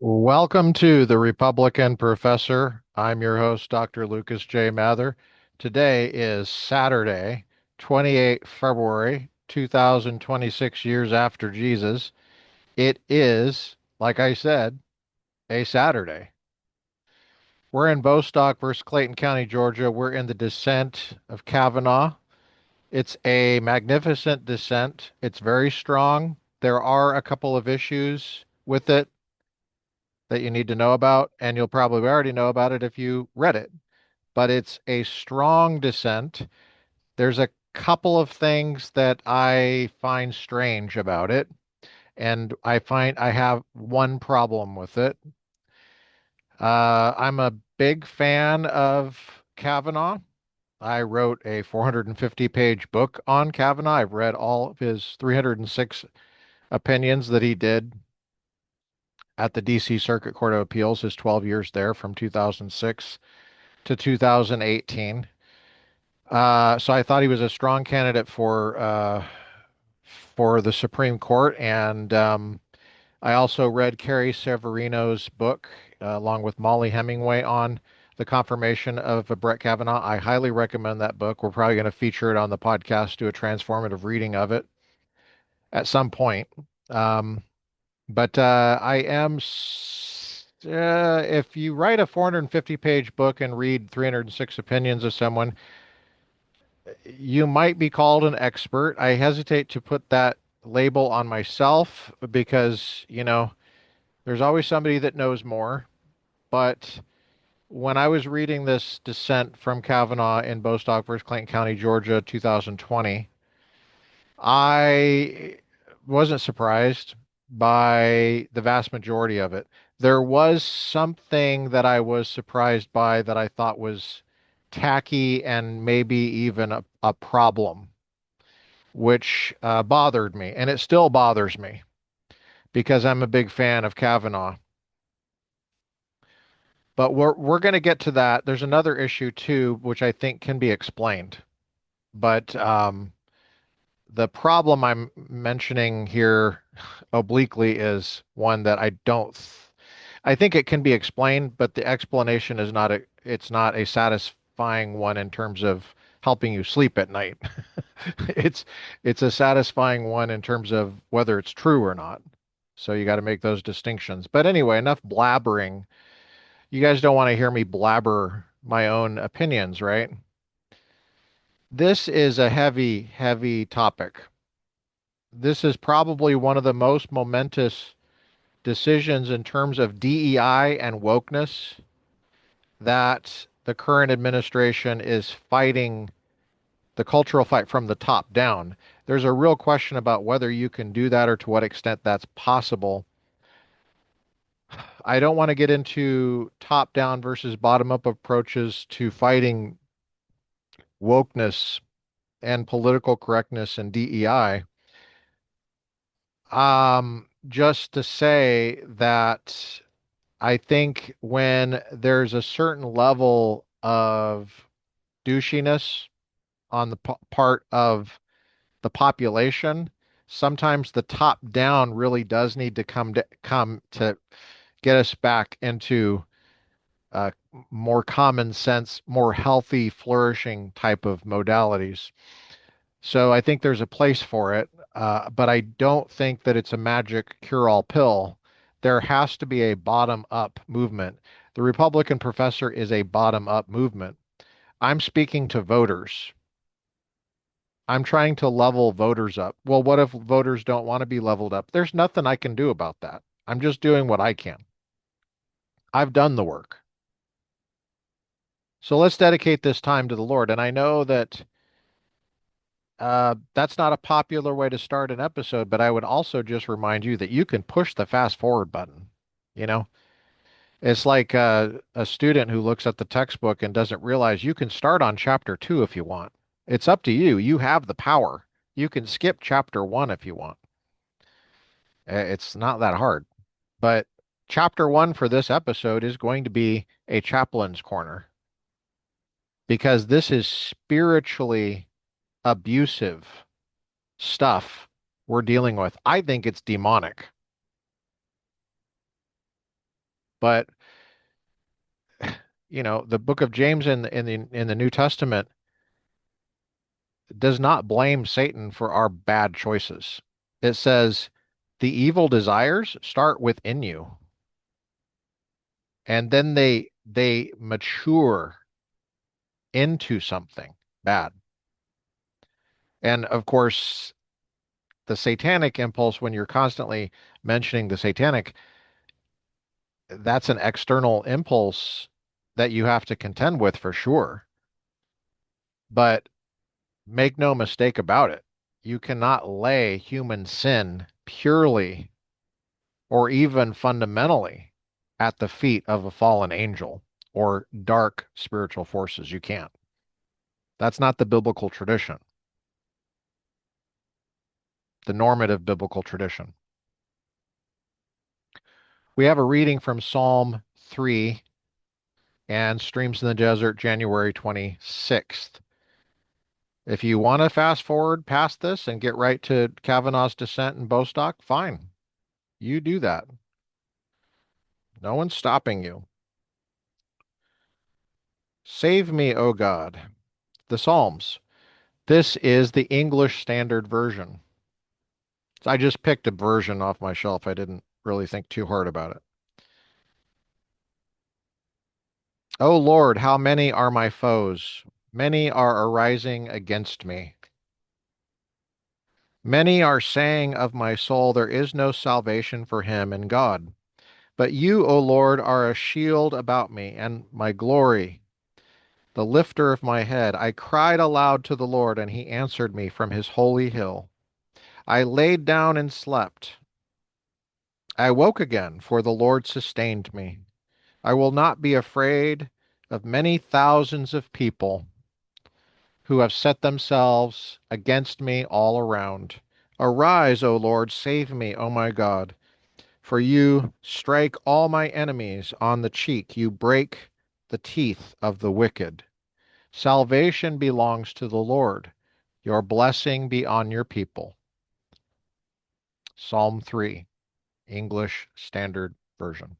Welcome to the Republican Professor. I'm your host, Dr. Lucas J. Mather. Today is Saturday, 28 February, 2026 years after Jesus. It is, like I said, a Saturday. We're in Bostock versus Clayton County, Georgia. We're in the dissent of Kavanaugh. It's a magnificent dissent. It's very strong. There are a couple of issues with it that you need to know about, and you'll probably already know about it if you read it. But it's a strong dissent. There's a couple of things that I find strange about it, and I find I have one problem with it. I'm a big fan of Kavanaugh. I wrote a 450-page book on Kavanaugh. I've read all of his 306 opinions that he did at the D.C. Circuit Court of Appeals, his 12 years there from 2006 to 2018. So I thought he was a strong candidate for the Supreme Court, and I also read Carrie Severino's book along with Molly Hemingway on the confirmation of Brett Kavanaugh. I highly recommend that book. We're probably going to feature it on the podcast, do a transformative reading of it at some point. Um, but I am, if you write a 450-page book and read 306 opinions of someone, you might be called an expert. I hesitate to put that label on myself because, there's always somebody that knows more. But when I was reading this dissent from Kavanaugh in Bostock versus Clayton County, Georgia, 2020, I wasn't surprised by the vast majority of it. There was something that I was surprised by that I thought was tacky and maybe even a problem, which bothered me. And it still bothers me because I'm a big fan of Kavanaugh. But we're going to get to that. There's another issue too, which I think can be explained. But the problem I'm mentioning here obliquely is one that I think it can be explained, but the explanation is it's not a satisfying one in terms of helping you sleep at night. It's it's a satisfying one in terms of whether it's true or not. So you got to make those distinctions. But anyway, enough blabbering. You guys don't want to hear me blabber my own opinions, right? This is a heavy, heavy topic. This is probably one of the most momentous decisions in terms of DEI and wokeness that the current administration is fighting the cultural fight from the top down. There's a real question about whether you can do that or to what extent that's possible. I don't want to get into top down versus bottom up approaches to fighting wokeness and political correctness and DEI. Just to say that I think when there's a certain level of douchiness on the part of the population, sometimes the top down really does need to come to get us back into uh, more common sense, more healthy, flourishing type of modalities. So I think there's a place for it, but I don't think that it's a magic cure-all pill. There has to be a bottom-up movement. The Republican Professor is a bottom-up movement. I'm speaking to voters. I'm trying to level voters up. Well, what if voters don't want to be leveled up? There's nothing I can do about that. I'm just doing what I can. I've done the work. So let's dedicate this time to the Lord. And I know that that's not a popular way to start an episode, but I would also just remind you that you can push the fast forward button. You know, it's like a student who looks at the textbook and doesn't realize you can start on chapter two if you want. It's up to you. You have the power. You can skip chapter one if you want. It's not that hard. But chapter one for this episode is going to be a chaplain's corner because this is spiritually abusive stuff we're dealing with. I think it's demonic. But the book of James in the New Testament does not blame Satan for our bad choices. It says the evil desires start within you, and then they mature into something bad. And of course, the satanic impulse, when you're constantly mentioning the satanic, that's an external impulse that you have to contend with for sure. But make no mistake about it, you cannot lay human sin purely or even fundamentally at the feet of a fallen angel or dark spiritual forces. You can't. That's not the biblical tradition, the normative biblical tradition. We have a reading from Psalm 3 and Streams in the Desert, January 26th. If you want to fast forward past this and get right to Kavanaugh's Dissent in Bostock, fine. You do that. No one's stopping you. Save me, O God. The Psalms. This is the English Standard Version. So I just picked a version off my shelf. I didn't really think too hard about it. O Lord, how many are my foes? Many are arising against me. Many are saying of my soul, there is no salvation for him in God. But you, O Lord, are a shield about me and my glory, the lifter of my head. I cried aloud to the Lord, and he answered me from his holy hill. I laid down and slept. I woke again, for the Lord sustained me. I will not be afraid of many thousands of people who have set themselves against me all around. Arise, O Lord, save me, O my God. For you strike all my enemies on the cheek. You break the teeth of the wicked. Salvation belongs to the Lord. Your blessing be on your people. Psalm 3, English Standard Version.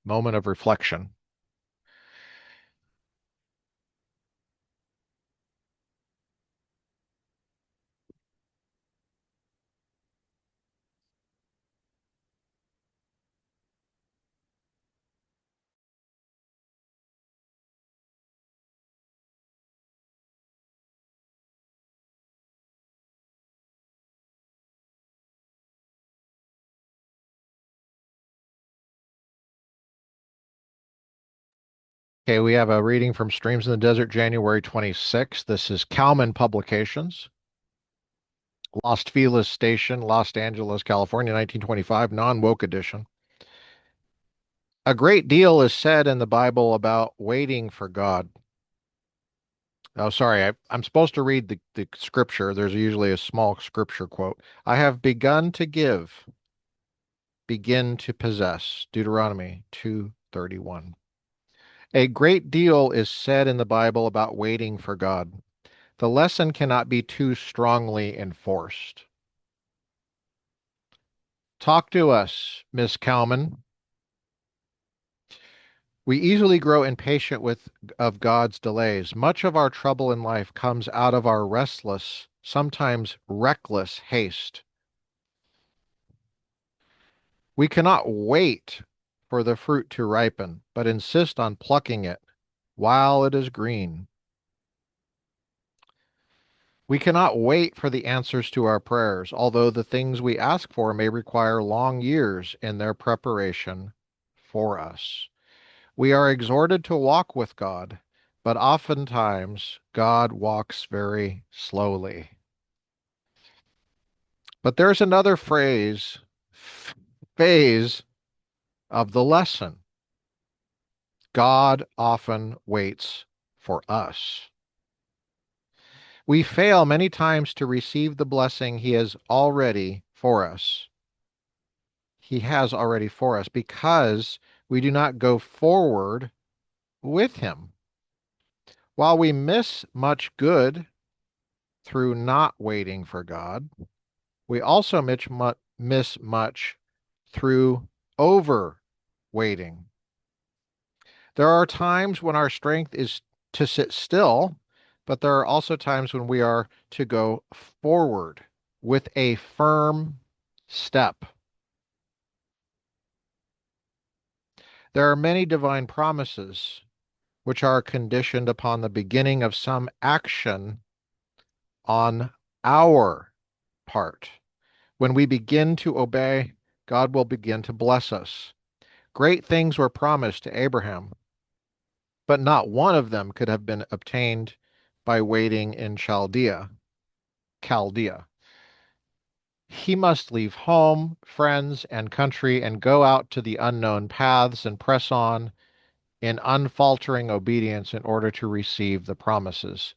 Moment of reflection. Okay, we have a reading from Streams in the Desert, January 26th. This is Kalman Publications. Los Feliz Station, Los Angeles, California, 1925, non-woke edition. A great deal is said in the Bible about waiting for God. Oh, sorry, I'm supposed to read the scripture. There's usually a small scripture quote. I have begun to give, begin to possess. Deuteronomy 2:31. A great deal is said in the Bible about waiting for God. The lesson cannot be too strongly enforced. Talk to us, Miss Kalman. We easily grow impatient of God's delays. Much of our trouble in life comes out of our restless, sometimes reckless haste. We cannot wait for the fruit to ripen, but insist on plucking it while it is green. We cannot wait for the answers to our prayers, although the things we ask for may require long years in their preparation for us. We are exhorted to walk with God, but oftentimes God walks very slowly. But there's another phase of the lesson. God often waits for us. We fail many times to receive the blessing He has already for us. He has already for us because we do not go forward with Him. While we miss much good through not waiting for God. We also miss much through over waiting. There are times when our strength is to sit still, but there are also times when we are to go forward with a firm step. There are many divine promises which are conditioned upon the beginning of some action on our part. When we begin to obey, God will begin to bless us. Great things were promised to Abraham, but not one of them could have been obtained by waiting in Chaldea. He must leave home, friends, and country and go out to the unknown paths and press on in unfaltering obedience in order to receive the promises.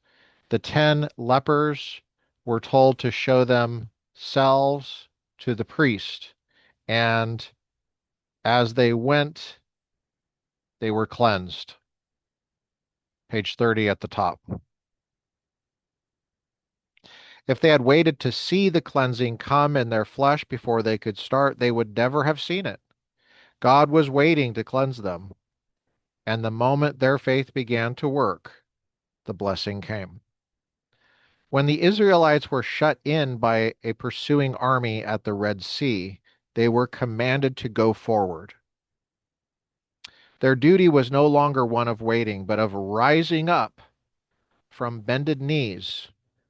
The 10 lepers were told to show themselves to the priest, and as they went, they were cleansed. Page 30 at the top. If they had waited to see the cleansing come in their flesh before they could start, they would never have seen it. God was waiting to cleanse them, and the moment their faith began to work, the blessing came. When the Israelites were shut in by a pursuing army at the Red Sea, they were commanded to go forward. Their duty was no longer one of waiting, but of rising up from bended knees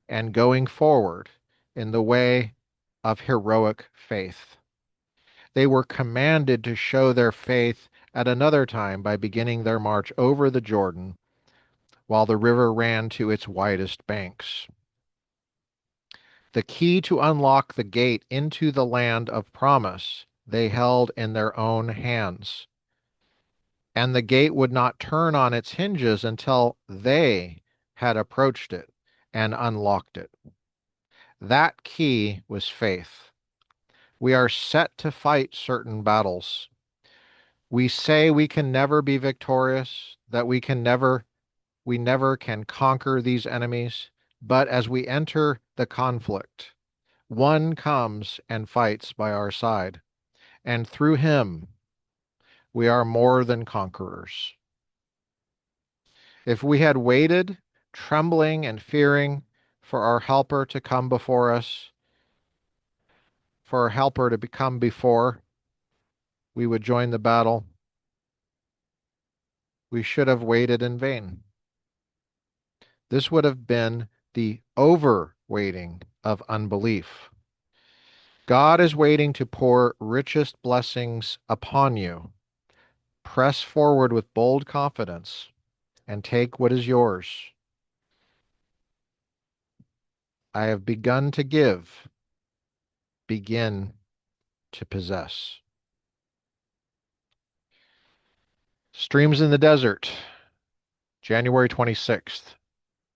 and going forward in the way of heroic faith. They were commanded to show their faith at another time by beginning their march over the Jordan while the river ran to its widest banks. The key to unlock the gate into the land of promise they held in their own hands. And the gate would not turn on its hinges until they had approached it and unlocked it. That key was faith. We are set to fight certain battles. We say we can never be victorious, that we never can conquer these enemies, but as we enter the conflict, one comes and fights by our side, and through him we are more than conquerors. If we had waited, trembling and fearing for our helper to come before us, for our helper to become before we would join the battle, we should have waited in vain. This would have been the over-waiting of unbelief. God is waiting to pour richest blessings upon you. Press forward with bold confidence and take what is yours. I have begun to give. Begin to possess. Streams in the Desert, January 26th,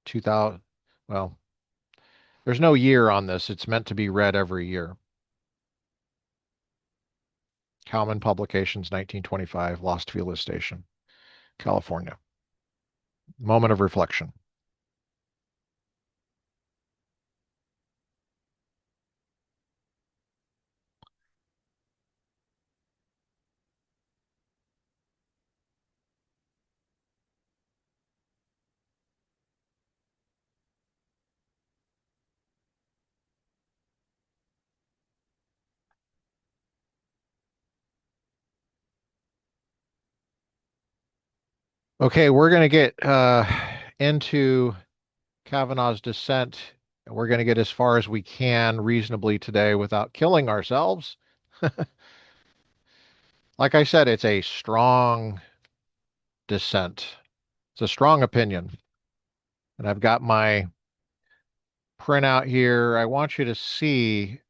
2000. Well, there's no year on this. It's meant to be read every year. Kalman Publications, 1925, Lost Feliz Station, California. Moment of reflection. Okay, we're going to get into Kavanaugh's dissent. We're going to get as far as we can reasonably today without killing ourselves. Like I said, it's a strong dissent. It's a strong opinion. And I've got my printout here. I want you to see,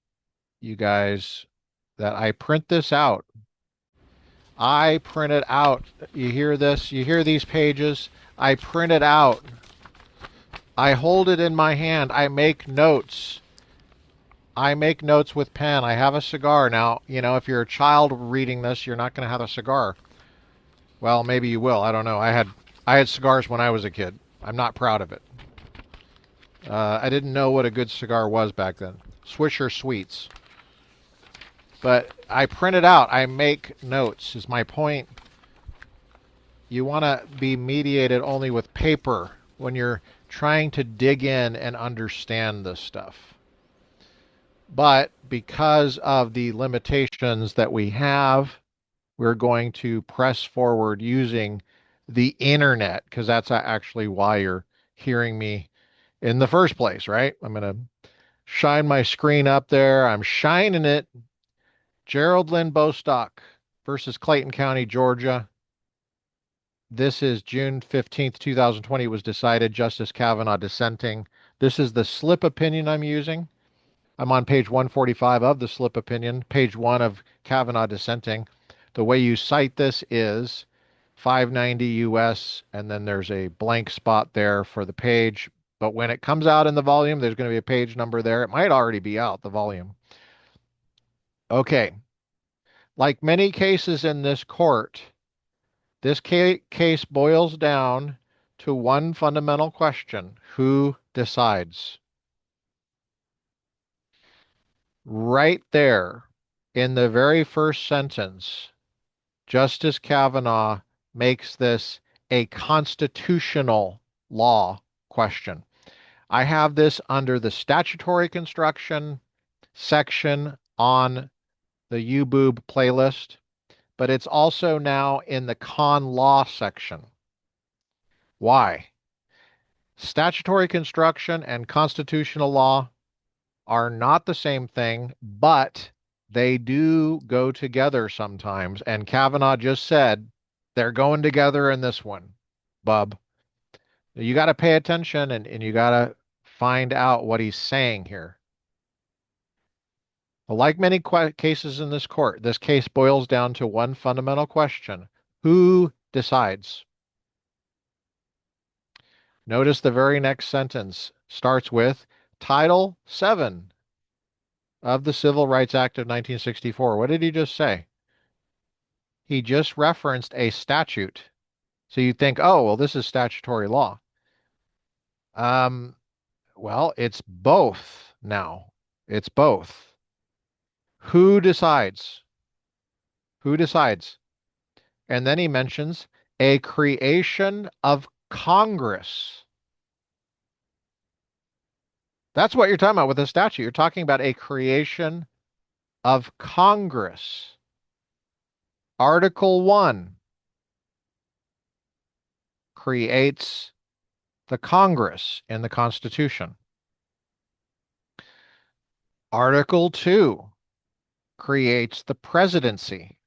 you guys, that I print this out. I print it out. You hear this? You hear these pages? I print it out. I hold it in my hand. I make notes. I make notes with pen. I have a cigar. Now, you know, if you're a child reading this, you're not going to have a cigar. Well, maybe you will. I don't know. I had cigars when I was a kid. I'm not proud of it. I didn't know what a good cigar was back then. Swisher Sweets. But I print it out. I make notes, is my point. You want to be mediated only with paper when you're trying to dig in and understand this stuff. But because of the limitations that we have, we're going to press forward using the internet because that's actually why you're hearing me in the first place, right? I'm going to shine my screen up there. I'm shining it. Gerald Lynn Bostock versus Clayton County, Georgia. This is June 15th, 2020. It was decided. Justice Kavanaugh dissenting. This is the slip opinion I'm using. I'm on page 145 of the slip opinion, page 1 of Kavanaugh dissenting. The way you cite this is 590 US, and then there's a blank spot there for the page. But when it comes out in the volume, there's going to be a page number there. It might already be out, the volume. Okay. Like many cases in this court, this case boils down to one fundamental question: who decides? Right there in the very first sentence, Justice Kavanaugh makes this a constitutional law question. I have this under the statutory construction section on the UBoob playlist, but it's also now in the con law section. Why? Statutory construction and constitutional law are not the same thing, but they do go together sometimes. And Kavanaugh just said they're going together in this one, bub. You got to pay attention and you got to find out what he's saying here. Well, like many cases in this court, this case boils down to one fundamental question: who decides? Notice the very next sentence starts with Title VII of the Civil Rights Act of 1964. What did he just say? He just referenced a statute. So you think, oh, well, this is statutory law. Um, well, it's both now. It's both. Who decides? Who decides? And then he mentions a creation of Congress. That's what you're talking about with the statute. You're talking about a creation of Congress. Article 1 creates the Congress in the Constitution. Article 2 creates the presidency.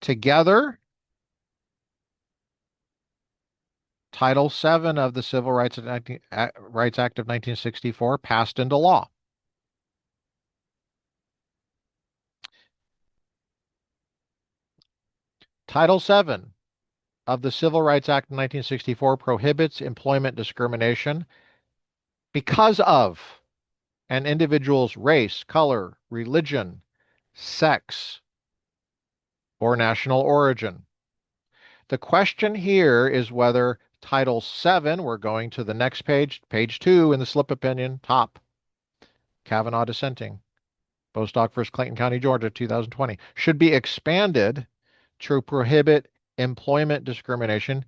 Together, Title VII of the Civil Rights Act of 1964 passed into law. Title VII of the Civil Rights Act of 1964 prohibits employment discrimination because of an individual's race, color, religion, sex, or national origin. The question here is whether Title VII, we're going to the next page, page 2 in the slip opinion, top, Kavanaugh dissenting, Bostock versus Clayton County, Georgia, 2020, should be expanded to prohibit employment discrimination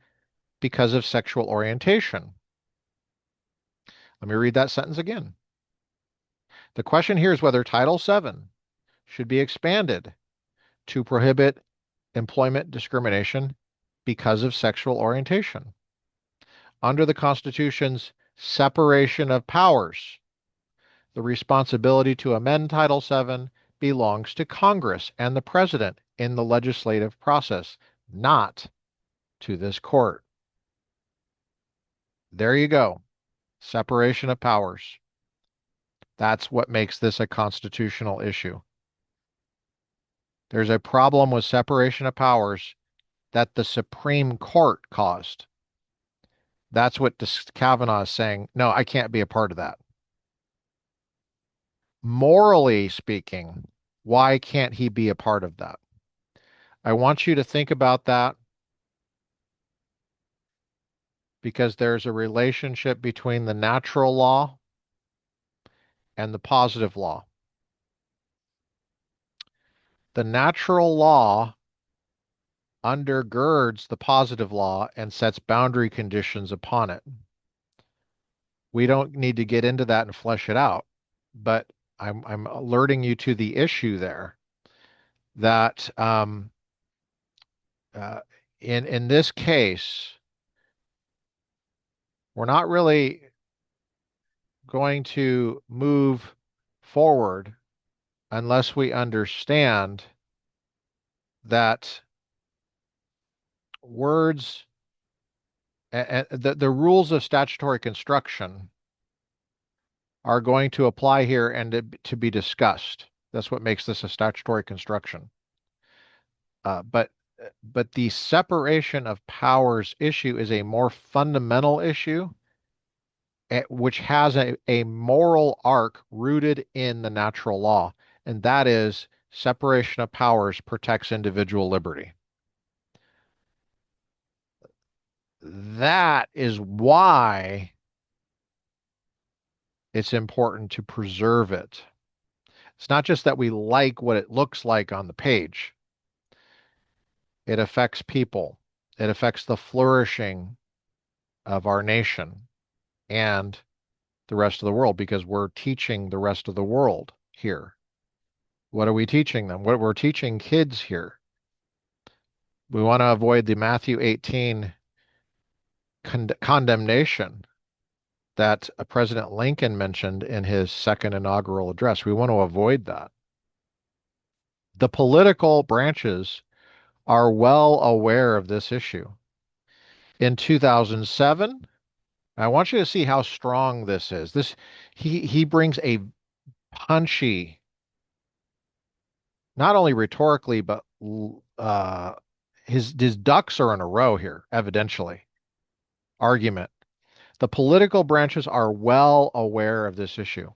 because of sexual orientation. Let me read that sentence again. The question here is whether Title VII should be expanded to prohibit employment discrimination because of sexual orientation. Under the Constitution's separation of powers, the responsibility to amend Title VII belongs to Congress and the President in the legislative process, not to this court. There you go. Separation of powers. That's what makes this a constitutional issue. There's a problem with separation of powers that the Supreme Court caused. That's what Kavanaugh is saying. No, I can't be a part of that. Morally speaking, why can't he be a part of that? I want you to think about that because there's a relationship between the natural law and the positive law. The natural law undergirds the positive law and sets boundary conditions upon it. We don't need to get into that and flesh it out, but I'm alerting you to the issue there that uh, in this case, we're not really going to move forward unless we understand that words and the rules of statutory construction are going to apply here and to be discussed. That's what makes this a statutory construction. But the separation of powers issue is a more fundamental issue, which has a moral arc rooted in the natural law, and that is separation of powers protects individual liberty. That is why it's important to preserve it. It's not just that we like what it looks like on the page. It affects people. It affects the flourishing of our nation and the rest of the world because we're teaching the rest of the world here. What are we teaching them? What we're teaching kids here. We want to avoid the Matthew 18 condemnation that President Lincoln mentioned in his second inaugural address. We want to avoid that. The political branches are well aware of this issue. In 2007, I want you to see how strong this is. He brings a punchy, not only rhetorically, but his ducks are in a row here, evidentially. Argument. The political branches are well aware of this issue.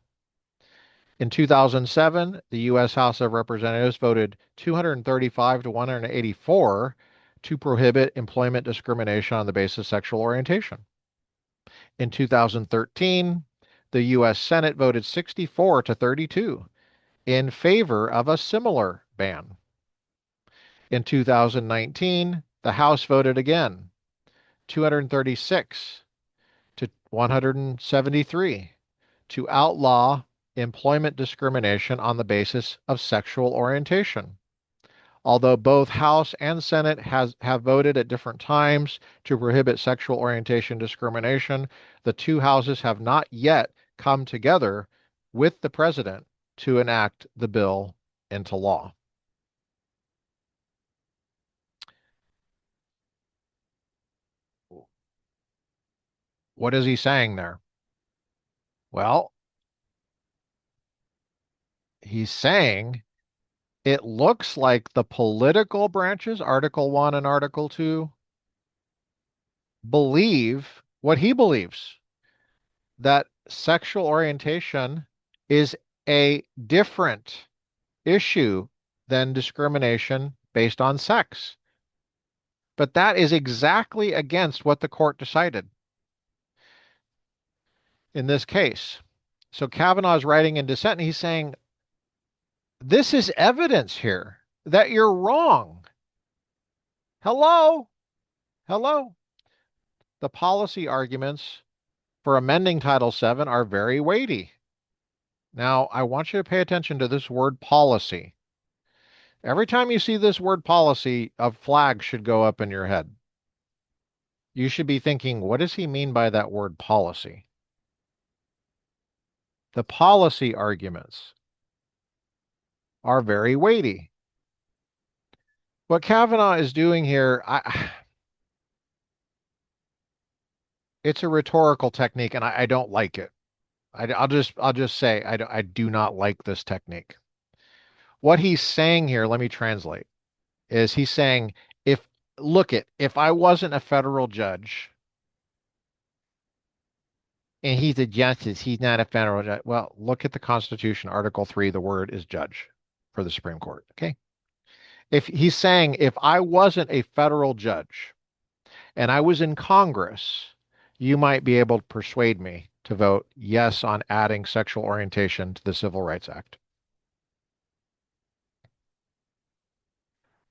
In 2007, the U.S. House of Representatives voted 235 to 184 to prohibit employment discrimination on the basis of sexual orientation. In 2013, the U.S. Senate voted 64 to 32 in favor of a similar ban. In 2019, the House voted again, 236 to 173, to outlaw employment discrimination on the basis of sexual orientation. Although both House and Senate have voted at different times to prohibit sexual orientation discrimination, the two houses have not yet come together with the president to enact the bill into law. What is he saying there? Well, he's saying it looks like the political branches, Article 1 and Article 2, believe what he believes, that sexual orientation is a different issue than discrimination based on sex. But that is exactly against what the court decided in this case. So Kavanaugh is writing in dissent, and he's saying, this is evidence here that you're wrong. Hello? Hello? The policy arguments for amending Title VII are very weighty. Now, I want you to pay attention to this word policy. Every time you see this word policy, a flag should go up in your head. You should be thinking, what does he mean by that word policy? The policy arguments are very weighty. What Kavanaugh is doing here, it's a rhetorical technique, and I don't like it. I'll just say I do not like this technique. What he's saying here, let me translate, is he's saying if I wasn't a federal judge and he's a justice, he's not a federal judge. Well, look at the Constitution, Article 3, the word is judge for the Supreme Court. Okay. If he's saying if I wasn't a federal judge and I was in Congress, you might be able to persuade me to vote yes on adding sexual orientation to the Civil Rights Act.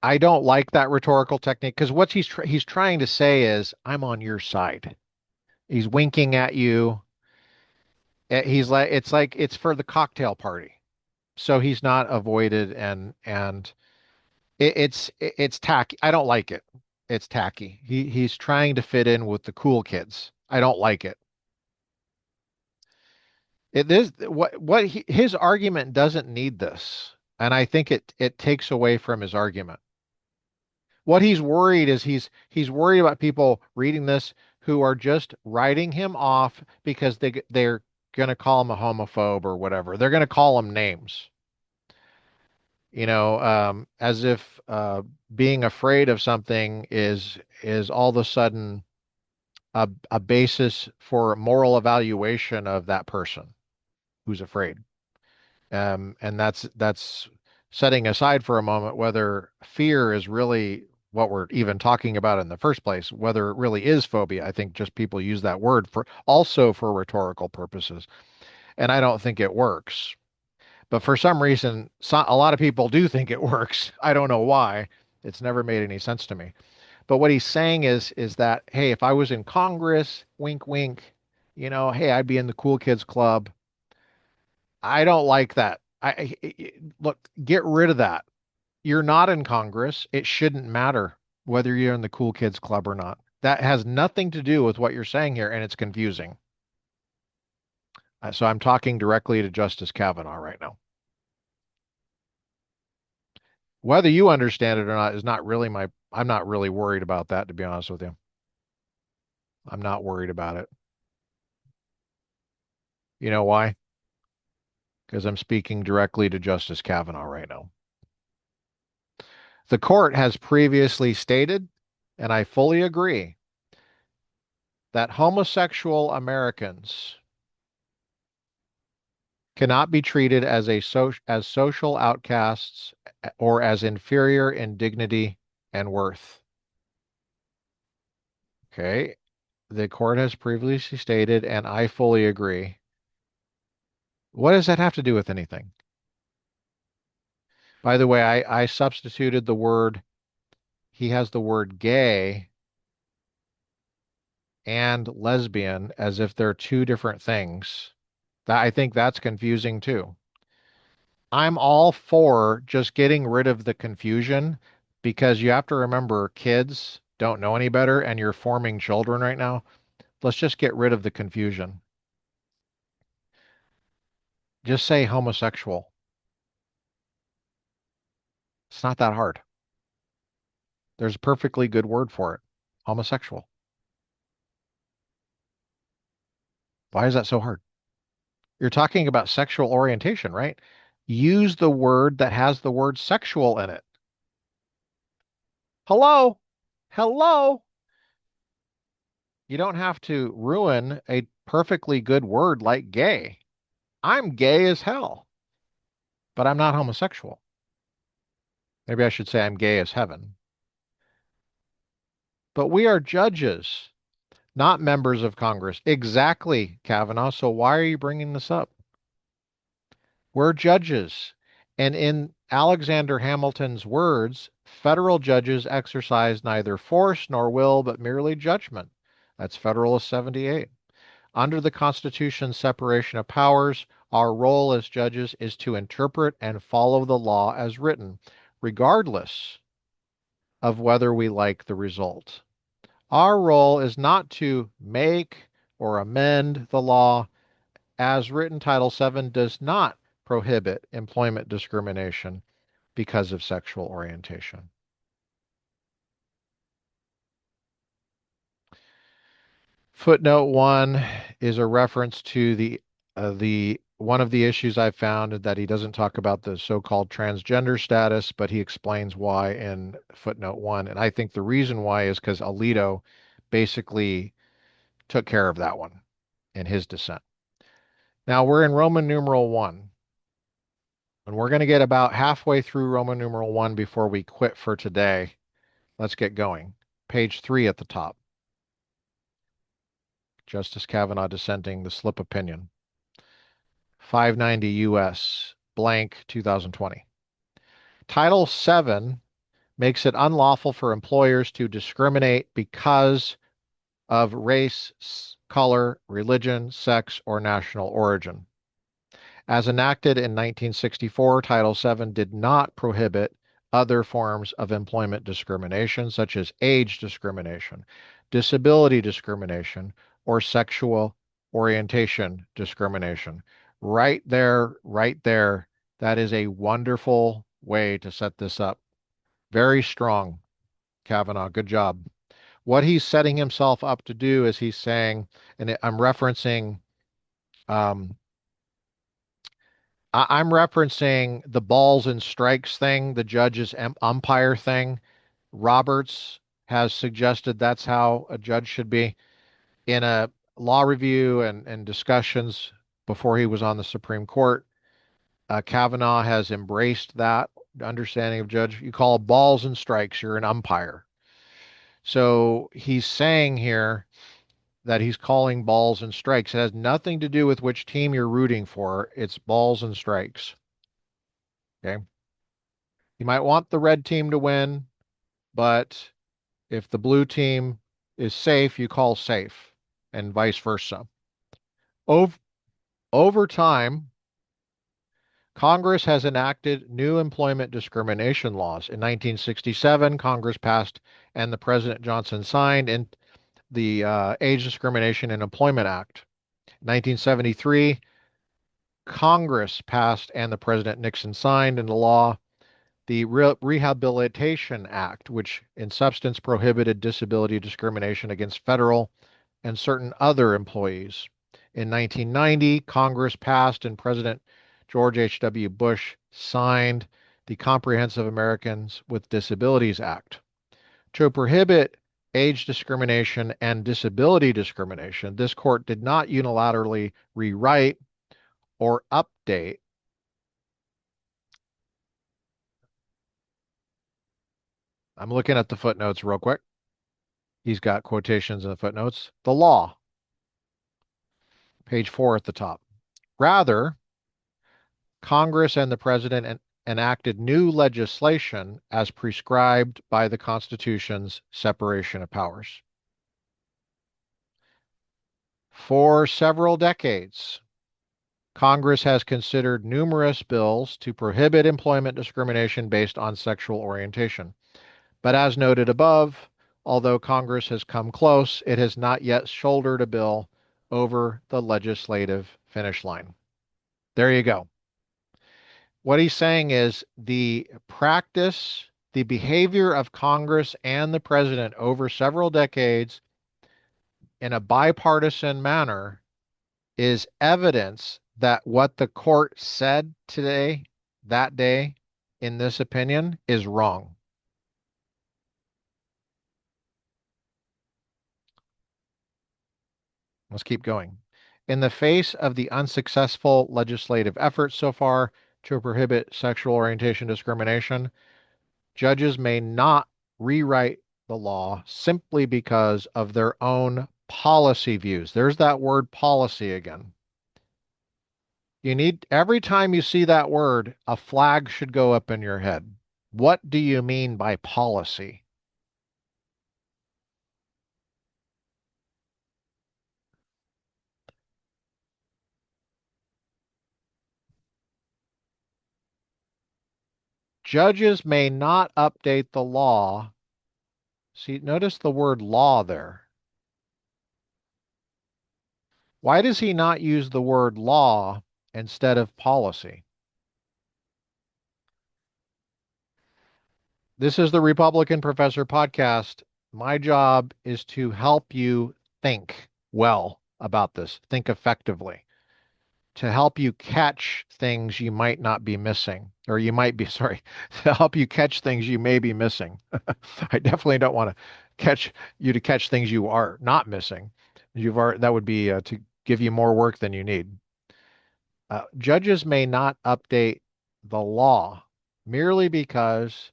I don't like that rhetorical technique because what he's trying to say is, I'm on your side. He's winking at you. He's like, it's for the cocktail party. So he's not avoided, and it's tacky. I don't like it. It's tacky. He's trying to fit in with the cool kids. I don't like it. It is his argument doesn't need this, and I think it takes away from his argument. What he's worried is he's worried about people reading this who are just writing him off because they're going to call him a homophobe or whatever. They're going to call him names, as if being afraid of something is all of a sudden a basis for moral evaluation of that person who's afraid. And that's setting aside for a moment whether fear is really what we're even talking about in the first place, whether it really is phobia. I think just people use that word for also for rhetorical purposes, and I don't think it works. But for some reason, a lot of people do think it works. I don't know why. It's never made any sense to me. But what he's saying is that, hey, if I was in Congress, wink, wink, hey, I'd be in the cool kids club. I don't like that. Look, get rid of that. You're not in Congress. It shouldn't matter whether you're in the cool kids club or not. That has nothing to do with what you're saying here, and it's confusing. So I'm talking directly to Justice Kavanaugh right now. Whether you understand it or not is not really I'm not really worried about that, to be honest with you. I'm not worried about it. You know why? Because I'm speaking directly to Justice Kavanaugh right now. The court has previously stated, and I fully agree, that homosexual Americans cannot be treated as social outcasts or as inferior in dignity and worth. Okay. The court has previously stated, and I fully agree. What does that have to do with anything? By the way, I substituted the word, he has the word gay and lesbian as if they're two different things. I think that's confusing too. I'm all for just getting rid of the confusion because you have to remember kids don't know any better and you're forming children right now. Let's just get rid of the confusion. Just say homosexual. It's not that hard. There's a perfectly good word for it. Homosexual. Why is that so hard? You're talking about sexual orientation, right? Use the word that has the word sexual in it. Hello? Hello? You don't have to ruin a perfectly good word like gay. I'm gay as hell, but I'm not homosexual. Maybe I should say I'm gay as heaven. But we are judges, not members of Congress. Exactly, Kavanaugh. So why are you bringing this up? We're judges. And in Alexander Hamilton's words, federal judges exercise neither force nor will, but merely judgment. That's Federalist 78. Under the Constitution's separation of powers, our role as judges is to interpret and follow the law as written, regardless of whether we like the result. Our role is not to make or amend the law. As written, Title VII does not prohibit employment discrimination because of sexual orientation. Footnote 1 is a reference to the one of the issues I found that he doesn't talk about the so-called transgender status, but he explains why in footnote 1. And I think the reason why is because Alito basically took care of that one in his dissent. Now we're in Roman numeral 1, and we're going to get about halfway through Roman numeral 1 before we quit for today. Let's get going. Page 3 at the top. Justice Kavanaugh dissenting, the slip opinion. 590 U.S. blank 2020. Title VII makes it unlawful for employers to discriminate because of race, color, religion, sex, or national origin. As enacted in 1964, Title VII did not prohibit other forms of employment discrimination, such as age discrimination, disability discrimination, or sexual orientation discrimination. Right there, right there. That is a wonderful way to set this up. Very strong, Kavanaugh. Good job. What he's setting himself up to do is he's saying, and I'm referencing um, I'm referencing the balls and strikes thing, the judge's umpire thing. Roberts has suggested that's how a judge should be. In a law review and discussions before he was on the Supreme Court, Kavanaugh has embraced that understanding of judge. You call balls and strikes, you're an umpire. So he's saying here that he's calling balls and strikes. It has nothing to do with which team you're rooting for. It's balls and strikes. Okay. You might want the red team to win, but if the blue team is safe, you call safe, and vice versa. Over, over time, Congress has enacted new employment discrimination laws. In 1967, Congress passed and the President Johnson signed in the Age Discrimination in Employment Act. 1973, Congress passed and the President Nixon signed into law the Rehabilitation Act, which in substance prohibited disability discrimination against federal and certain other employees. In 1990, Congress passed and President George H.W. Bush signed the Comprehensive Americans with Disabilities Act. To prohibit age discrimination and disability discrimination, this court did not unilaterally rewrite or update. I'm looking at the footnotes real quick. He's got quotations in the footnotes. The law, page 4 at the top. Rather, Congress and the President enacted new legislation as prescribed by the Constitution's separation of powers. For several decades, Congress has considered numerous bills to prohibit employment discrimination based on sexual orientation. But as noted above, although Congress has come close, it has not yet shouldered a bill over the legislative finish line. There you go. What he's saying is the practice, the behavior of Congress and the president over several decades in a bipartisan manner is evidence that what the court said today, that day, in this opinion, is wrong. Let's keep going. In the face of the unsuccessful legislative efforts so far to prohibit sexual orientation discrimination, judges may not rewrite the law simply because of their own policy views. There's that word policy again. You need, every time you see that word, a flag should go up in your head. What do you mean by policy? Judges may not update the law. See, notice the word law there. Why does he not use the word law instead of policy? This is the Republican Professor Podcast. My job is to help you think well about this, think effectively, to help you catch things you might not be missing, or you might be, sorry, to help you catch things you may be missing. I definitely don't want to catch you to catch things you are not missing. That would be to give you more work than you need. Judges may not update the law merely because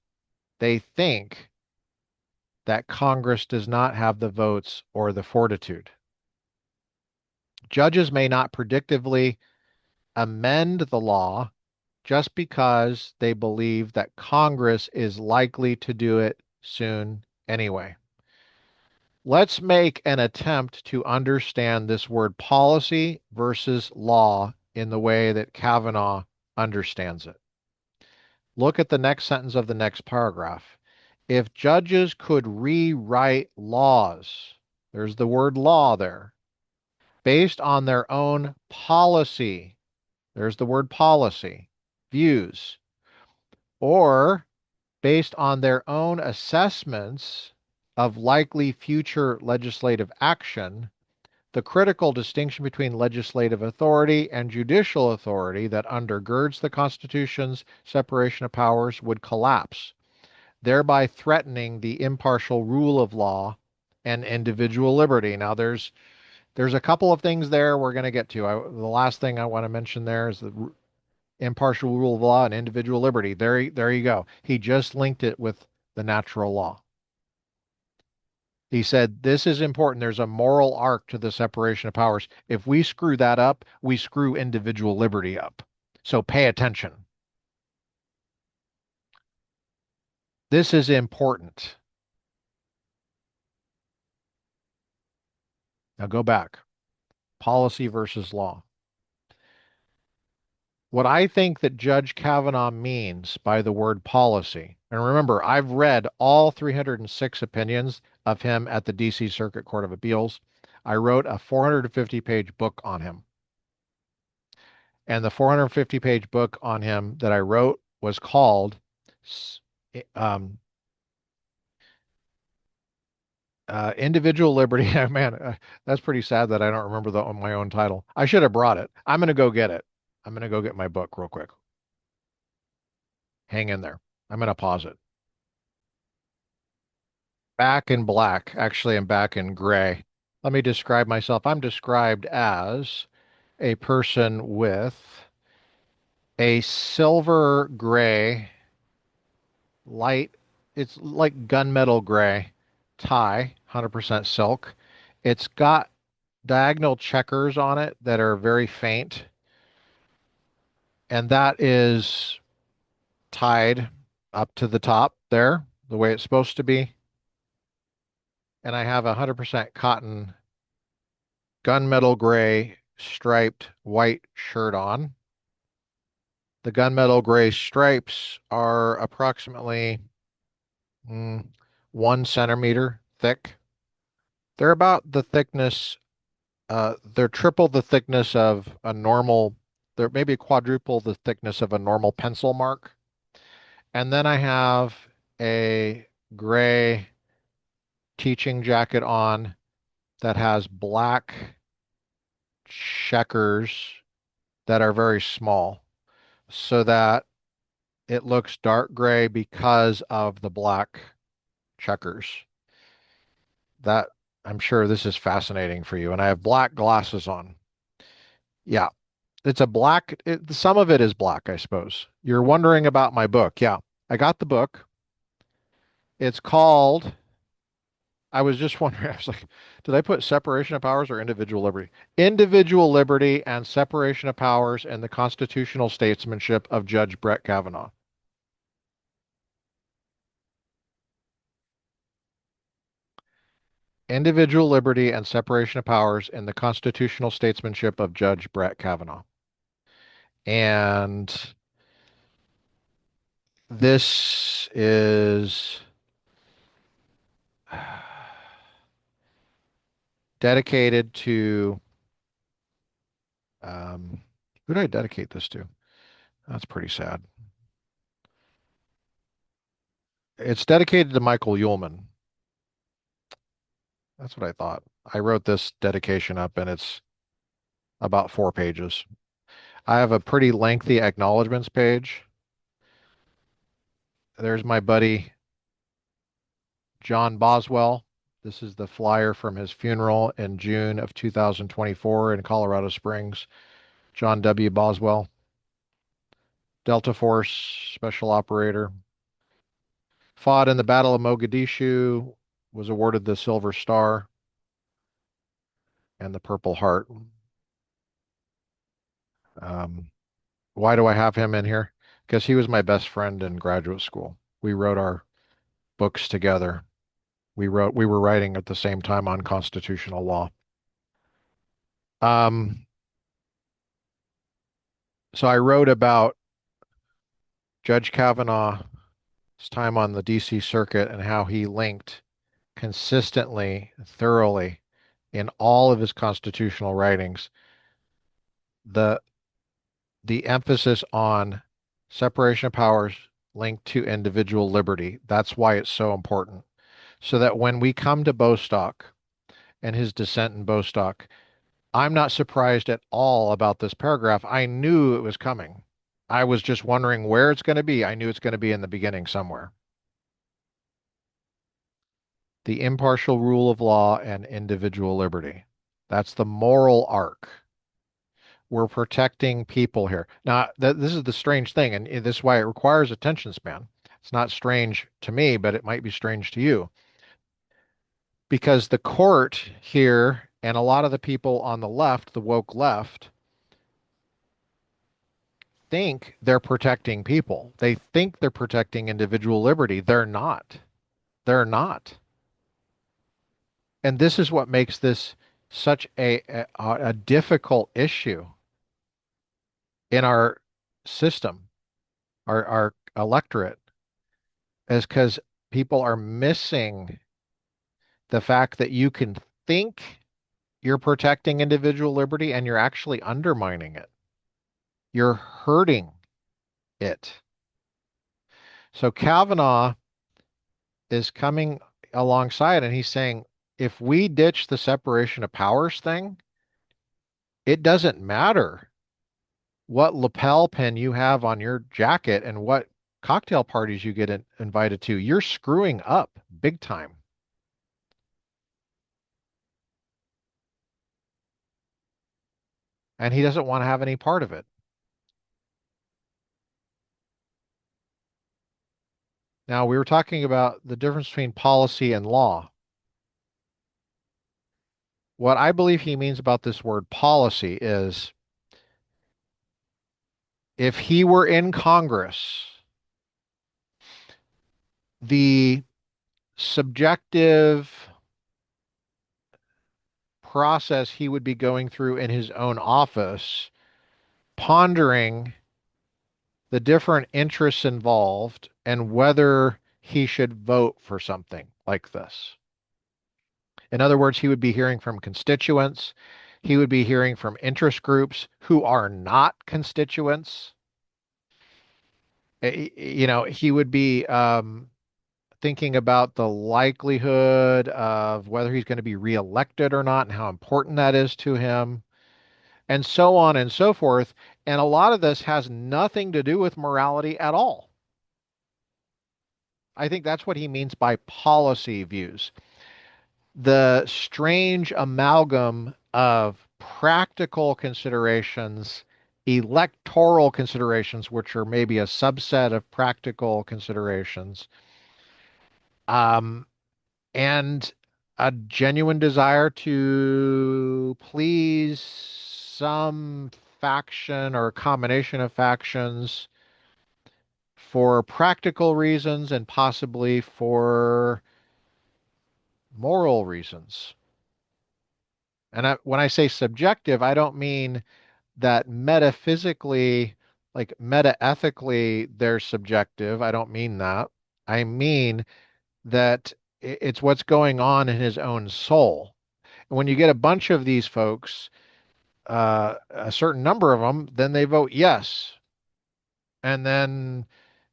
they think that Congress does not have the votes or the fortitude. Judges may not predictively amend the law just because they believe that Congress is likely to do it soon anyway. Let's make an attempt to understand this word policy versus law in the way that Kavanaugh understands it. Look at the next sentence of the next paragraph. If judges could rewrite laws, there's the word law there, based on their own policy, there's the word policy, views, or based on their own assessments of likely future legislative action, the critical distinction between legislative authority and judicial authority that undergirds the Constitution's separation of powers would collapse, thereby threatening the impartial rule of law and individual liberty. Now, there's a couple of things there we're going to get to. The last thing I want to mention there is the impartial rule of law and individual liberty. There you go. He just linked it with the natural law. He said, this is important. There's a moral arc to the separation of powers. If we screw that up, we screw individual liberty up. So pay attention. This is important. Now go back. Policy versus law. What I think that Judge Kavanaugh means by the word policy, and remember, I've read all 306 opinions of him at the DC Circuit Court of Appeals. I wrote a 450-page book on him. And the 450-page book on him that I wrote was called um, Individual Liberty. Man, that's pretty sad that I don't remember my own title. I should have brought it. I'm going to go get it. I'm going to go get my book real quick. Hang in there. I'm going to pause it. Back in black. Actually, I'm back in gray. Let me describe myself. I'm described as a person with a silver gray, light, it's like gunmetal gray tie, 100% silk. It's got diagonal checkers on it that are very faint, and that is tied up to the top there, the way it's supposed to be. And I have a 100% cotton gunmetal gray striped white shirt on. The gunmetal gray stripes are approximately 1 centimeter thick. They're about the thickness, they're triple the thickness of a normal, they're maybe quadruple the thickness of a normal pencil mark. And then I have a gray teaching jacket on that has black checkers that are very small so that it looks dark gray because of the black checkers. That I'm sure this is fascinating for you. And I have black glasses on. Yeah, it's a black, some of it is black, I suppose. You're wondering about my book. Yeah, I got the book. It's called, I was just wondering, I was like, did I put separation of powers or individual liberty? Individual liberty and separation of powers and the constitutional statesmanship of Judge Brett Kavanaugh. Individual liberty and separation of powers and the constitutional statesmanship of Judge Brett Kavanaugh. And this is dedicated to, who did I dedicate this to? That's pretty sad. It's dedicated to Michael Uhlman. That's what I thought. I wrote this dedication up and it's about 4 pages. I have a pretty lengthy acknowledgments page. There's my buddy, John Boswell. This is the flyer from his funeral in June of 2024 in Colorado Springs. John W. Boswell, Delta Force Special Operator. Fought in the Battle of Mogadishu, was awarded the Silver Star and the Purple Heart. Um, why do I have him in here? Because he was my best friend in graduate school. We wrote our books together. We were writing at the same time on constitutional law. Um, so I wrote about Judge Kavanaugh's time on the DC Circuit and how he linked consistently, thoroughly in all of his constitutional writings the the emphasis on separation of powers linked to individual liberty. That's why it's so important. So that when we come to Bostock and his dissent in Bostock, I'm not surprised at all about this paragraph. I knew it was coming. I was just wondering where it's going to be. I knew it's going to be in the beginning somewhere. The impartial rule of law and individual liberty. That's the moral arc. We're protecting people here. Now, this is the strange thing, and this is why it requires attention span. It's not strange to me, but it might be strange to you. Because the court here and a lot of the people on the left, the woke left, think they're protecting people. They think they're protecting individual liberty. They're not. They're not. And this is what makes this such a difficult issue in our system, our electorate, is because people are missing the fact that you can think you're protecting individual liberty and you're actually undermining it. You're hurting it. So Kavanaugh is coming alongside and he's saying, if we ditch the separation of powers thing, it doesn't matter what lapel pin you have on your jacket and what cocktail parties you get invited to. You're screwing up big time. And he doesn't want to have any part of it. Now, we were talking about the difference between policy and law. What I believe he means about this word policy is if he were in Congress, the subjective process he would be going through in his own office, pondering the different interests involved and whether he should vote for something like this. In other words, he would be hearing from constituents. He would be hearing from interest groups who are not constituents. He would be thinking about the likelihood of whether he's going to be reelected or not and how important that is to him, and so on and so forth. And a lot of this has nothing to do with morality at all. I think that's what he means by policy views. The strange amalgam of practical considerations, electoral considerations, which are maybe a subset of practical considerations, um, and a genuine desire to please some faction or a combination of factions for practical reasons and possibly for moral reasons. And when I say subjective, I don't mean that metaphysically, like metaethically, they're subjective. I don't mean that. I mean that it's what's going on in his own soul. And when you get a bunch of these folks, a certain number of them, then they vote yes. And then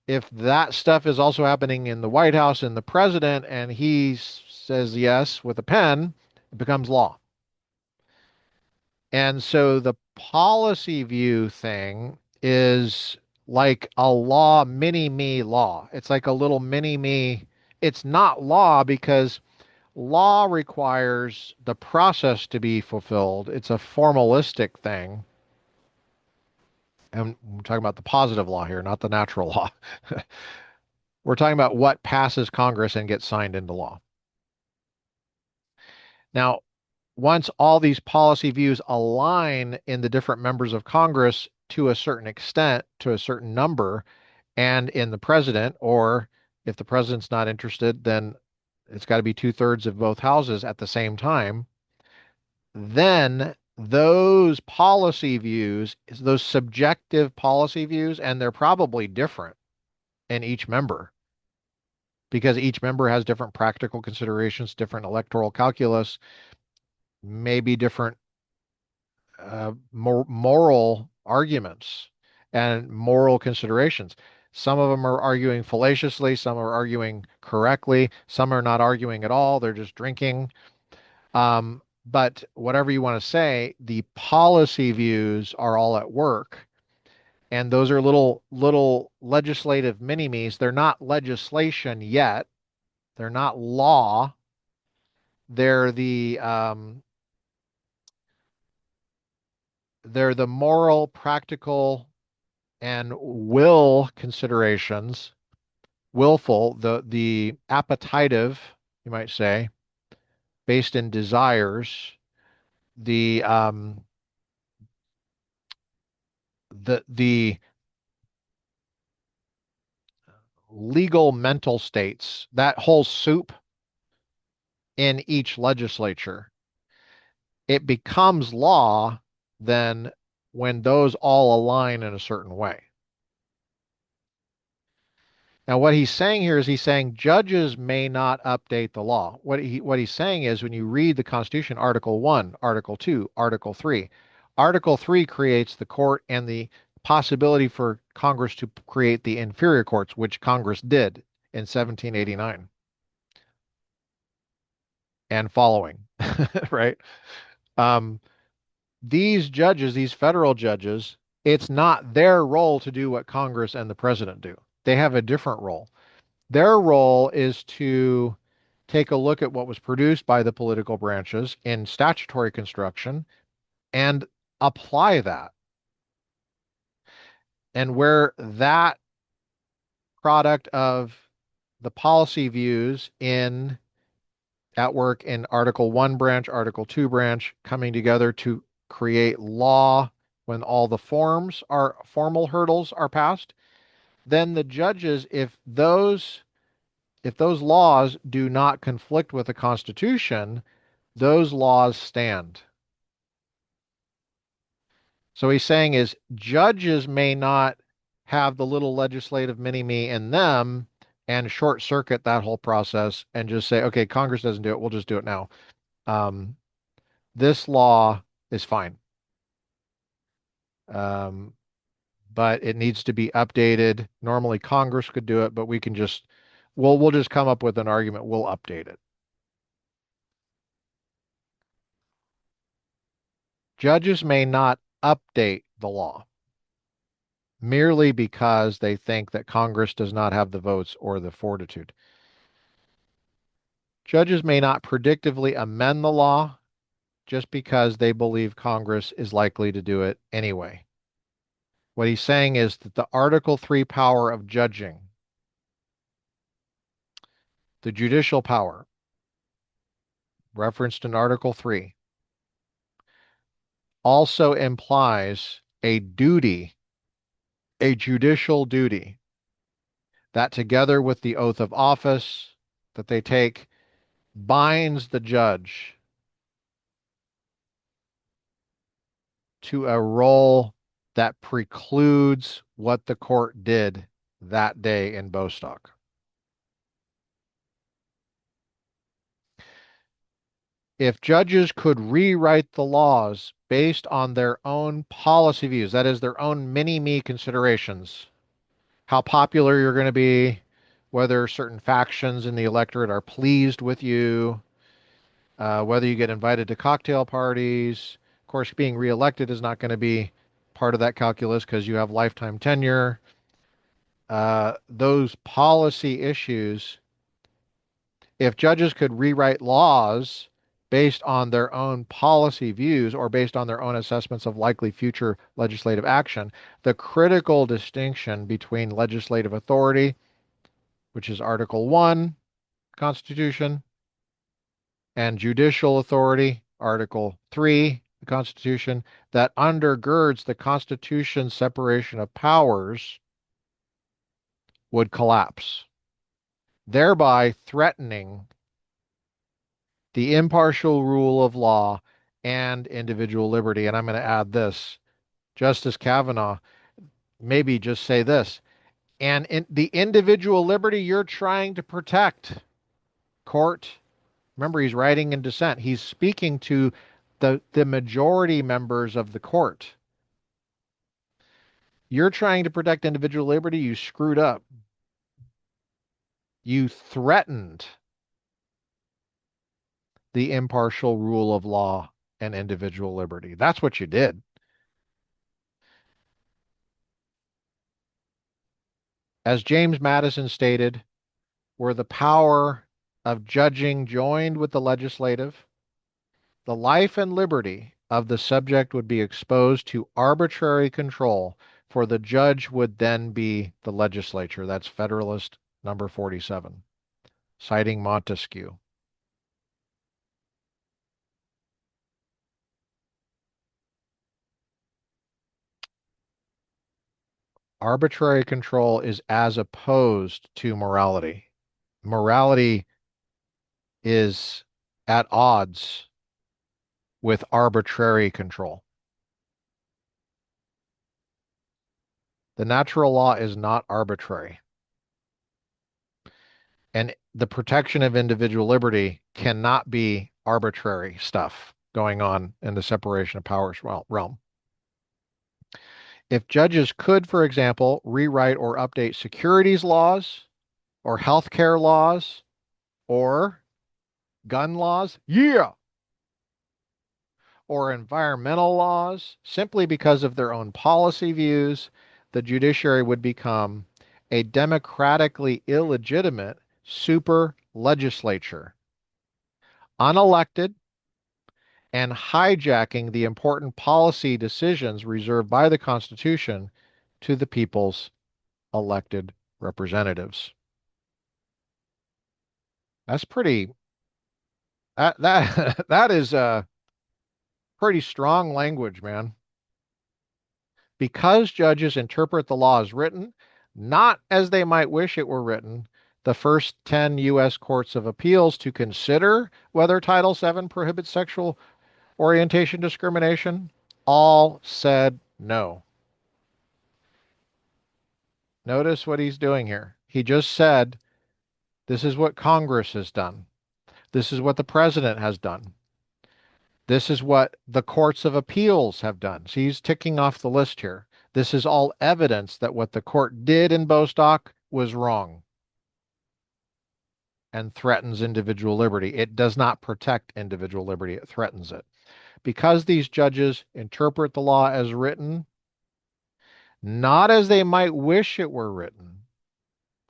if that stuff is also happening in the White House and the president, and he says yes with a pen, it becomes law. And so the policy view thing is like a law, mini me law. It's like a little mini me. It's not law because law requires the process to be fulfilled. It's a formalistic thing. And we're talking about the positive law here, not the natural law. We're talking about what passes Congress and gets signed into law. Now, once all these policy views align in the different members of Congress, to a certain extent, to a certain number, and in the president, or if the president's not interested, then it's got to be two-thirds of both houses at the same time. Then those policy views, those subjective policy views, and they're probably different in each member because each member has different practical considerations, different electoral calculus, maybe different moral arguments and moral considerations. Some of them are arguing fallaciously, some are arguing correctly, some are not arguing at all, they're just drinking. But whatever you want to say, the policy views are all at work. And those are little legislative mini-me's. They're not legislation yet. They're not law. They're the moral, practical, and will considerations, willful, the appetitive, you might say, based in desires, the legal mental states, that whole soup in each legislature, it becomes law then when those all align in a certain way. Now, what he's saying here is he's saying judges may not update the law. What he's saying is when you read the Constitution, Article 1, Article 2, Article 3, Article 3 creates the court and the possibility for Congress to create the inferior courts, which Congress did in 1789 and following, right? Um, these judges, these federal judges, it's not their role to do what Congress and the president do. They have a different role. Their role is to take a look at what was produced by the political branches in statutory construction and apply that. And where that product of the policy views in at work in Article 1 branch, Article 2 branch coming together to create law when all the formal hurdles are passed, then the judges, if those laws do not conflict with the Constitution, those laws stand. So he's saying is judges may not have the little legislative mini-me in them and short circuit that whole process and just say, okay, Congress doesn't do it, we'll just do it now. Um, this law is fine. Um, but it needs to be updated. Normally Congress could do it, but we'll just come up with an argument. We'll update it. Judges may not update the law merely because they think that Congress does not have the votes or the fortitude. Judges may not predictively amend the law just because they believe Congress is likely to do it anyway. What he's saying is that the Article 3 power of judging, the judicial power, referenced in Article 3, also implies a duty, a judicial duty, that together with the oath of office that they take, binds the judge to a role that precludes what the court did that day in Bostock. If judges could rewrite the laws based on their own policy views, that is, their own mini-me considerations, how popular you're going to be, whether certain factions in the electorate are pleased with you, whether you get invited to cocktail parties. Of course, being reelected is not going to be part of that calculus because you have lifetime tenure. Those policy issues, if judges could rewrite laws based on their own policy views or based on their own assessments of likely future legislative action, the critical distinction between legislative authority, which is Article 1, Constitution, and judicial authority, Article 3, the Constitution that undergirds the Constitution's separation of powers would collapse, thereby threatening the impartial rule of law and individual liberty. And I'm going to add this. Justice Kavanaugh maybe just say this, and the individual liberty you're trying to protect, court. Remember, he's writing in dissent. He's speaking to the majority members of the court. You're trying to protect individual liberty. You screwed up. You threatened the impartial rule of law and individual liberty. That's what you did. As James Madison stated, were the power of judging joined with the legislative, the life and liberty of the subject would be exposed to arbitrary control, for the judge would then be the legislature. That's Federalist number 47, citing Montesquieu. Arbitrary control is as opposed to morality. Morality is at odds with arbitrary control. The natural law is not arbitrary. And the protection of individual liberty cannot be arbitrary stuff going on in the separation of powers realm. If judges could, for example, rewrite or update securities laws or healthcare laws or gun laws, or environmental laws, simply because of their own policy views, the judiciary would become a democratically illegitimate super legislature, unelected and hijacking the important policy decisions reserved by the Constitution to the people's elected representatives. That's pretty, that is pretty strong language, man. Because judges interpret the law as written, not as they might wish it were written, the first 10 U.S. courts of appeals to consider whether Title VII prohibits sexual orientation discrimination all said no. Notice what he's doing here. He just said, this is what Congress has done. This is what the president has done. This is what the courts of appeals have done. So he's ticking off the list here. This is all evidence that what the court did in Bostock was wrong and threatens individual liberty. It does not protect individual liberty. It threatens it. Because these judges interpret the law as written, not as they might wish it were written,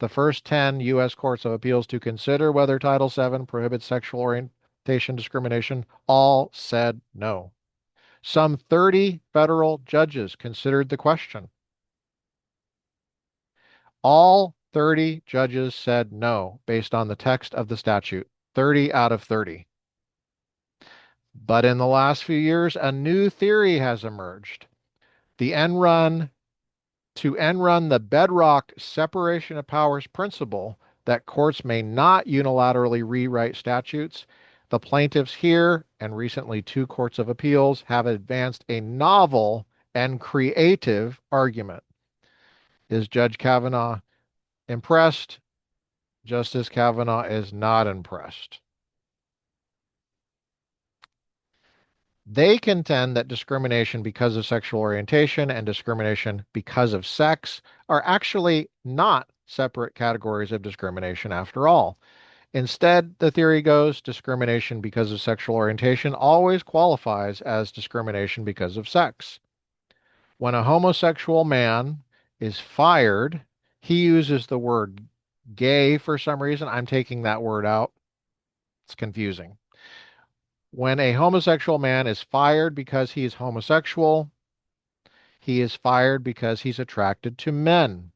the first 10 U.S. courts of appeals to consider whether Title VII prohibits sexual orientation discrimination all said no. Some 30 federal judges considered the question. All 30 judges said no based on the text of the statute, 30 out of 30. But in the last few years, a new theory has emerged. To end run the bedrock separation of powers principle that courts may not unilaterally rewrite statutes, the plaintiffs here and recently 2 courts of appeals have advanced a novel and creative argument. Is Judge Kavanaugh impressed? Justice Kavanaugh is not impressed. They contend that discrimination because of sexual orientation and discrimination because of sex are actually not separate categories of discrimination after all. Instead, the theory goes, discrimination because of sexual orientation always qualifies as discrimination because of sex. When a homosexual man is fired, he uses the word gay for some reason. I'm taking that word out. It's confusing. When a homosexual man is fired because he is homosexual, he is fired because he's attracted to men,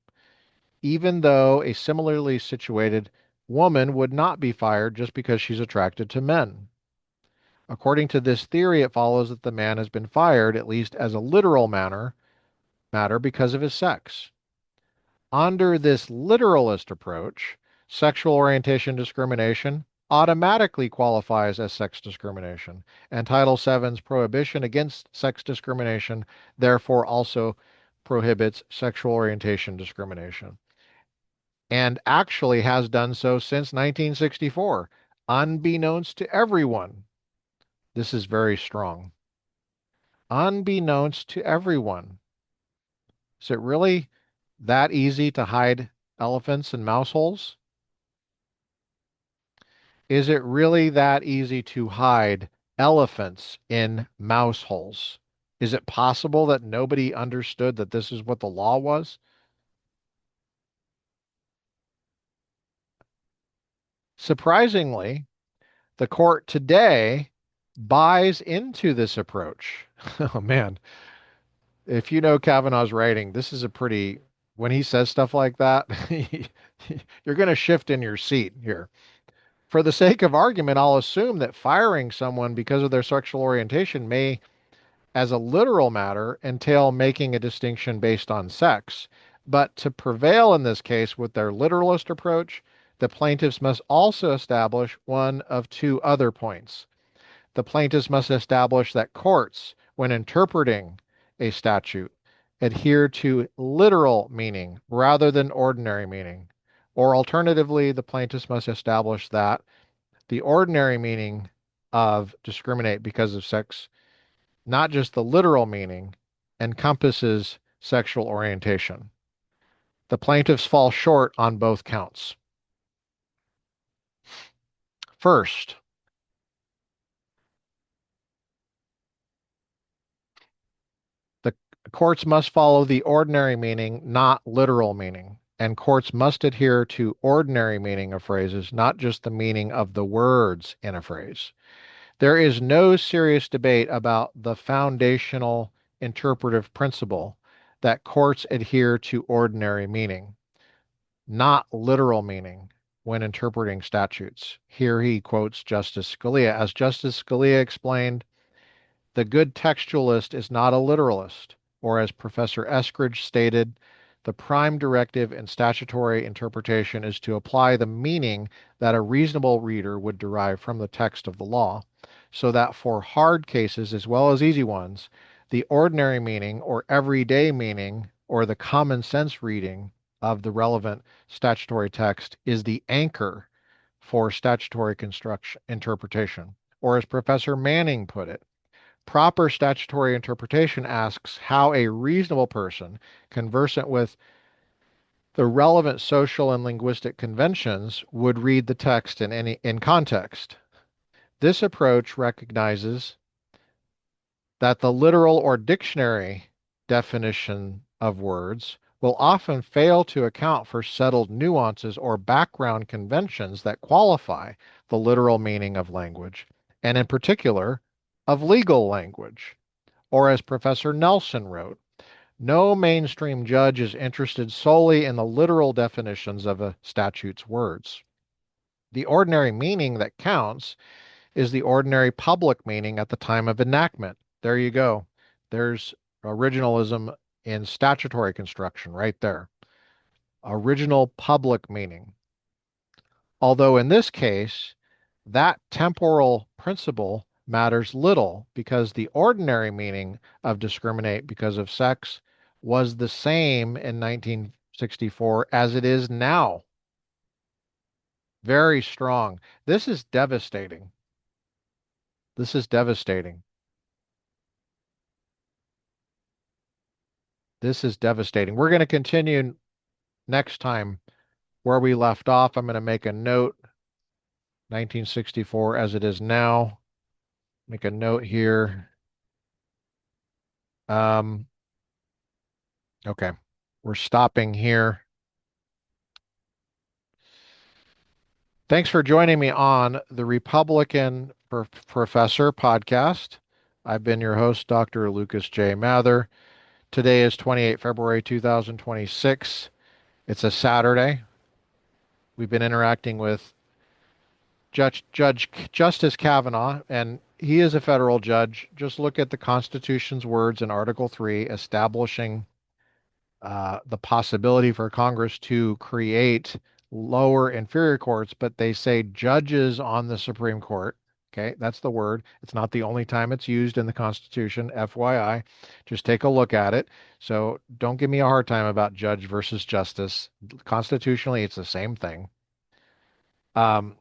even though a similarly situated woman would not be fired just because she's attracted to men. According to this theory, it follows that the man has been fired, at least as a literal matter because of his sex. Under this literalist approach, sexual orientation discrimination automatically qualifies as sex discrimination, and Title VII's prohibition against sex discrimination therefore also prohibits sexual orientation discrimination, and actually has done so since 1964, unbeknownst to everyone. This is very strong. Unbeknownst to everyone. Is it really that easy to hide elephants in mouse holes? Is it really that easy to hide elephants in mouse holes? Is it possible that nobody understood that this is what the law was? Surprisingly, the court today buys into this approach. Oh man, if you know Kavanaugh's writing, this is a pretty, when he says stuff like that, you're going to shift in your seat here. For the sake of argument, I'll assume that firing someone because of their sexual orientation may, as a literal matter, entail making a distinction based on sex. But to prevail in this case with their literalist approach, the plaintiffs must also establish one of two other points. The plaintiffs must establish that courts, when interpreting a statute, adhere to literal meaning rather than ordinary meaning. Or alternatively, the plaintiffs must establish that the ordinary meaning of discriminate because of sex, not just the literal meaning, encompasses sexual orientation. The plaintiffs fall short on both counts. First, the courts must follow the ordinary meaning, not literal meaning. And courts must adhere to ordinary meaning of phrases, not just the meaning of the words in a phrase. There is no serious debate about the foundational interpretive principle that courts adhere to ordinary meaning, not literal meaning, when interpreting statutes. Here he quotes Justice Scalia. As Justice Scalia explained, the good textualist is not a literalist, or as Professor Eskridge stated, the prime directive in statutory interpretation is to apply the meaning that a reasonable reader would derive from the text of the law, so that for hard cases as well as easy ones, the ordinary meaning or everyday meaning or the common sense reading of the relevant statutory text is the anchor for statutory construction interpretation. Or as Professor Manning put it, proper statutory interpretation asks how a reasonable person conversant with the relevant social and linguistic conventions would read the text in context. This approach recognizes that the literal or dictionary definition of words will often fail to account for settled nuances or background conventions that qualify the literal meaning of language, and in particular, of legal language. Or as Professor Nelson wrote, no mainstream judge is interested solely in the literal definitions of a statute's words. The ordinary meaning that counts is the ordinary public meaning at the time of enactment. There you go. There's originalism in statutory construction right there. Original public meaning. Although in this case, that temporal principle matters little because the ordinary meaning of discriminate because of sex was the same in 1964 as it is now. Very strong. This is devastating. This is devastating. This is devastating. We're going to continue next time where we left off. I'm going to make a note, 1964 as it is now. Make a note here. Um, okay, we're stopping here. Thanks for joining me on the Republican Professor podcast. I've been your host, Dr. Lucas J. Mather. Today is 28 February 2026. It's a Saturday. We've been interacting with Justice Kavanaugh, and he is a federal judge. Just look at the Constitution's words in Article 3 establishing the possibility for Congress to create lower inferior courts, but they say judges on the Supreme Court. Okay, that's the word. It's not the only time it's used in the Constitution, FYI. Just take a look at it. So don't give me a hard time about judge versus justice. Constitutionally, it's the same thing. Um,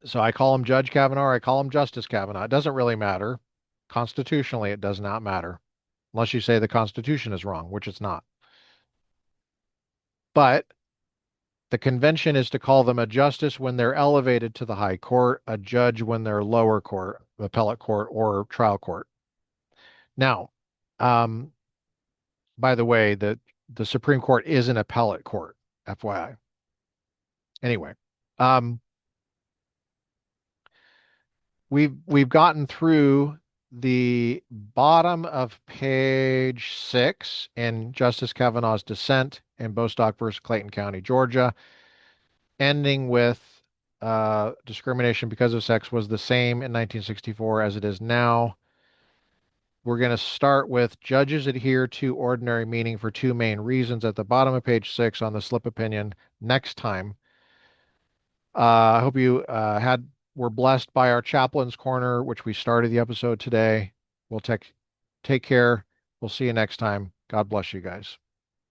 so I call him Judge Kavanaugh, or I call him Justice Kavanaugh. It doesn't really matter. Constitutionally, it does not matter, unless you say the Constitution is wrong, which it's not. But the convention is to call them a justice when they're elevated to the high court, a judge when they're lower court, appellate court, or trial court. Now, um, by the way, the Supreme Court is an appellate court, FYI. Anyway, um, we've gotten through the bottom of page 6 in Justice Kavanaugh's dissent in Bostock versus Clayton County, Georgia, ending with discrimination because of sex was the same in 1964 as it is now. We're going to start with judges adhere to ordinary meaning for two main reasons at the bottom of page 6 on the slip opinion next time. I hope you were blessed by our chaplain's corner, which we started the episode today. We'll take care. We'll see you next time. God bless you guys.